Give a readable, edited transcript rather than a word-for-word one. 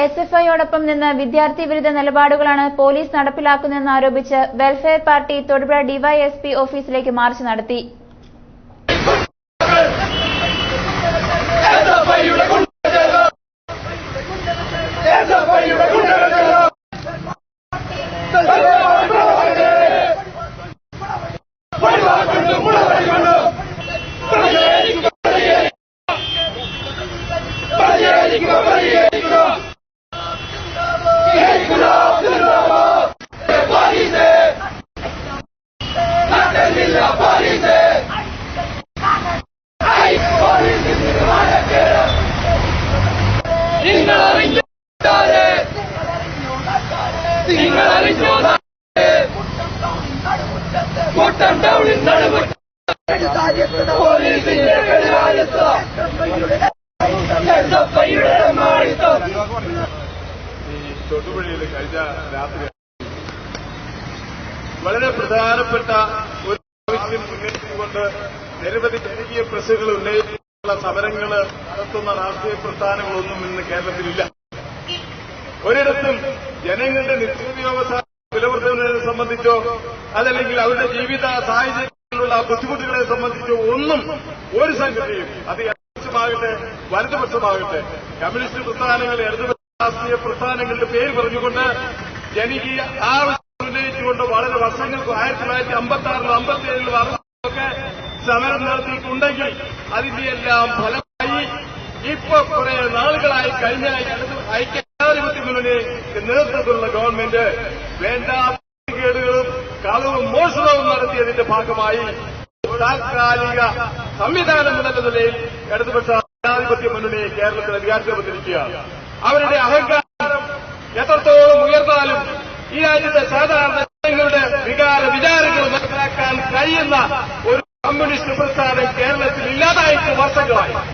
എസ്എഫ്ഐയോടൊപ്പം നിന്ന് വിദ്യാർത്ഥി വിരുദ്ധ നിലപാടുകളാണ് പോലീസ് നടപ്പിലാക്കുന്നതെന്ന് ആരോപിച്ച് വെൽഫെയർ പാർട്ടി തൊടുപുഴ ഡിവൈഎസ്പി ഓഫീസിലേക്ക് മാർച്ച് നടത്തി. തൊടുപുഴയിൽ കഴിഞ്ഞ രാത്രി വളരെ പ്രധാനപ്പെട്ട ഒരു ആവശ്യം മുൻനിർത്തിക്കൊണ്ട് നിരവധി ജനകീയ പ്രശ്നങ്ങൾ ഉന്നയിച്ചുള്ള സമരങ്ങൾ നടത്തുന്ന രാഷ്ട്രീയ പ്രസ്ഥാനങ്ങളൊന്നും ഇന്ന് കേരളത്തിലില്ല. ഒരിടത്തും ജനങ്ങളുടെ നിത്യോപയോഗ വിലവർദ്ധനയെ സംബന്ധിച്ചോ അതല്ലെങ്കിൽ അവരുടെ ജീവിത സാഹചര്യങ്ങളിലുള്ള ബുദ്ധിമുട്ടുകളെ സംബന്ധിച്ചോ ഒന്നും ഒരു സംഘടനയും അത് ഇടതുപക്ഷമാകട്ടെ വലതുപക്ഷമാകട്ടെ കമ്മ്യൂണിസ്റ്റ് പ്രസ്ഥാനങ്ങൾ ഇടതുപക്ഷ രാഷ്ട്രീയ പ്രസ്ഥാനങ്ങളുടെ പേര് പറഞ്ഞുകൊണ്ട് ജനകീയ ആവശ്യം ഉന്നയിച്ചുകൊണ്ട് വളരെ വർഷങ്ങൾക്ക് 1956 57 വർഷമൊക്കെ സമരം നടത്തിയിട്ടുണ്ടെങ്കിൽ അതിന്റെ എല്ലാം ഫലമായി ഇപ്പൊ കുറെ നാളുകളായി കഴിഞ്ഞ ഐക്യജനാധിപത്യ മുന്നണിക്ക് നേതൃത്വത്തിലുള്ള ഗവൺമെന്റ് വേണ്ട കേടുകളും കളവും മോഷണവും നടത്തിയതിന്റെ ഭാഗമായി താൽക്കാലിക സംവിധാനം എന്ന നിലയിൽ ഇടതുപക്ഷ ജനാധിപത്യ മുന്നണി കേരളത്തിൽ അധികാരത്തിലിരിക്കുകയാണ്. അവരുടെ അഹങ്കാരം എത്രത്തോളം ഉയർന്നാലും ഈ രാജ്യത്തെ സാധാരണ ജനങ്ങളുടെ വികാര വിചാരങ്ങൾ മനസ്സിലാക്കാൻ കഴിയുന്ന ഒരു കമ്മ്യൂണിസ്റ്റ് പ്രസ്ഥാനം